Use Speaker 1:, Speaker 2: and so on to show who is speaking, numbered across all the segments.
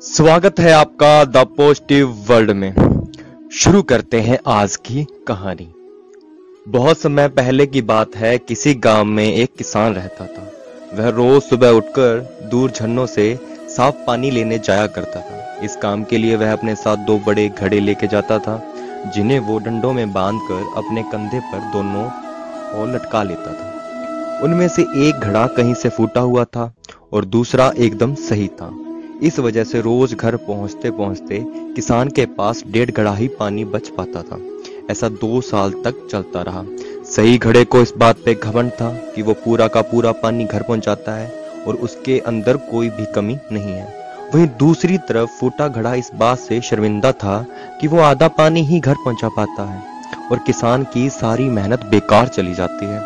Speaker 1: स्वागत है आपका द पॉजिटिव वर्ल्ड में। शुरू करते हैं आज की कहानी। बहुत समय पहले की बात है। किसी गांव में एक किसान रहता था। वह रोज सुबह उठकर दूर झरनों से साफ पानी लेने जाया करता था। इस काम के लिए वह अपने साथ दो बड़े घड़े लेके जाता था, जिन्हें वो डंडों में बांधकर अपने कंधे पर दोनों ओर लटका लेता था। उनमें से एक घड़ा कहीं से फूटा हुआ था और दूसरा एकदम सही था। इस वजह से रोज घर पहुंचते पहुंचते किसान के पास 1.5 घड़ा ही पानी बच पाता था। ऐसा 2 साल तक चलता रहा। सही घड़े को इस बात पे घमंड था कि वो पूरा का पूरा पानी घर पहुंचाता है और उसके अंदर कोई भी कमी नहीं है। वहीं दूसरी तरफ फूटा घड़ा इस बात से शर्मिंदा था कि वो आधा पानी ही घर पहुंचा पाता है और किसान की सारी मेहनत बेकार चली जाती है।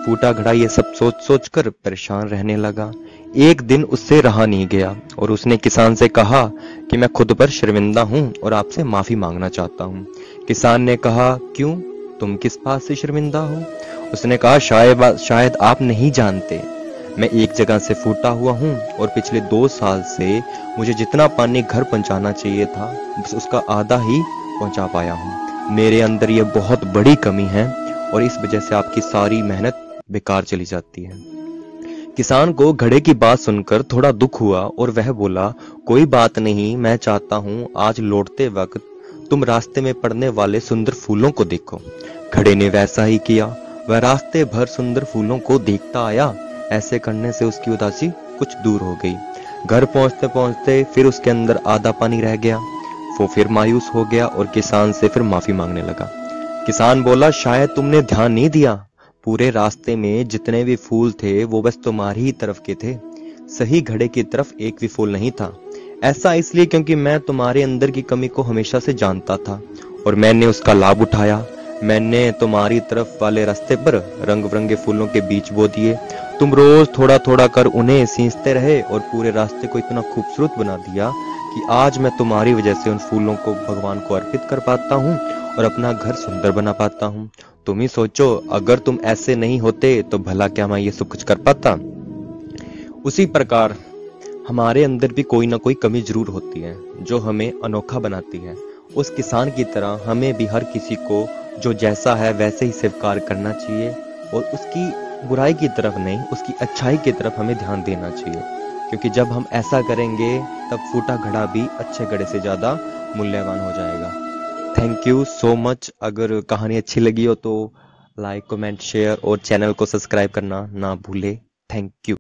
Speaker 1: फूटा घड़ा ये सब सोच सोच कर परेशान रहने लगा। एक दिन उससे रहा नहीं गया और उसने किसान से कहा कि मैं खुद पर शर्मिंदा हूं और आपसे माफी मांगना चाहता हूं। किसान ने कहा, क्यों, तुम किस बात से शर्मिंदा हो? उसने कहा, शायद आप नहीं जानते, मैं एक जगह से फूटा हुआ हूं और पिछले 2 साल से मुझे जितना पानी घर पहुंचाना चाहिए था बस उसका आधा ही पहुंचा पाया हूं। मेरे अंदर यह बहुत बड़ी कमी है और इस वजह से आपकी सारी मेहनत बेकार चली जाती है। किसान को घड़े की बात सुनकर थोड़ा दुख हुआ और वह बोला, कोई बात नहीं, मैं चाहता हूं आज लौटते वक्त तुम रास्ते में पड़ने वाले सुंदर फूलों को देखो। घड़े ने वैसा ही किया। वह रास्ते भर सुंदर फूलों को देखता आया। ऐसे करने से उसकी उदासी कुछ दूर हो गई। घर पहुंचते पहुंचते फिर उसके अंदर आधा पानी रह गया। वो फिर मायूस हो गया और किसान से फिर माफी मांगने लगा। किसान बोला, शायद तुमने ध्यान नहीं दिया, पूरे रास्ते में जितने भी फूल थे वो बस तुम्हारी ही तरफ के थे, सही घड़े की तरफ एक भी फूल नहीं था। ऐसा इसलिए क्योंकि मैं तुम्हारे अंदर की कमी को हमेशा से जानता था और मैंने उसका लाभ उठाया। मैंने तुम्हारी तरफ वाले रास्ते पर रंग बिरंगे फूलों के बीज बो दिए। तुम रोज थोड़ा थोड़ा कर उन्हें सींचते रहे और पूरे रास्ते को इतना खूबसूरत बना दिया कि आज मैं तुम्हारी वजह से उन फूलों को भगवान को अर्पित कर पाता हूँ और अपना घर सुंदर बना पाता हूँ। तुम ही सोचो, अगर तुम ऐसे नहीं होते तो भला क्या मैं ये सब कुछ कर पाता? उसी प्रकार हमारे अंदर भी कोई ना कोई कमी जरूर होती है जो हमें अनोखा बनाती है। उस किसान की तरह हमें भी हर किसी को जो जैसा है वैसे ही स्वीकार करना चाहिए और उसकी बुराई की तरफ नहीं, उसकी अच्छाई की तरफ हमें ध्यान देना चाहिए, क्योंकि जब हम ऐसा करेंगे तब फूटा घड़ा भी अच्छे घड़े से ज्यादा मूल्यवान हो जाएगा। Thank you so much. अगर कहानी अच्छी लगी हो तो लाइक, कमेंट, शेयर और चैनल को सब्सक्राइब करना ना भूले। Thank you.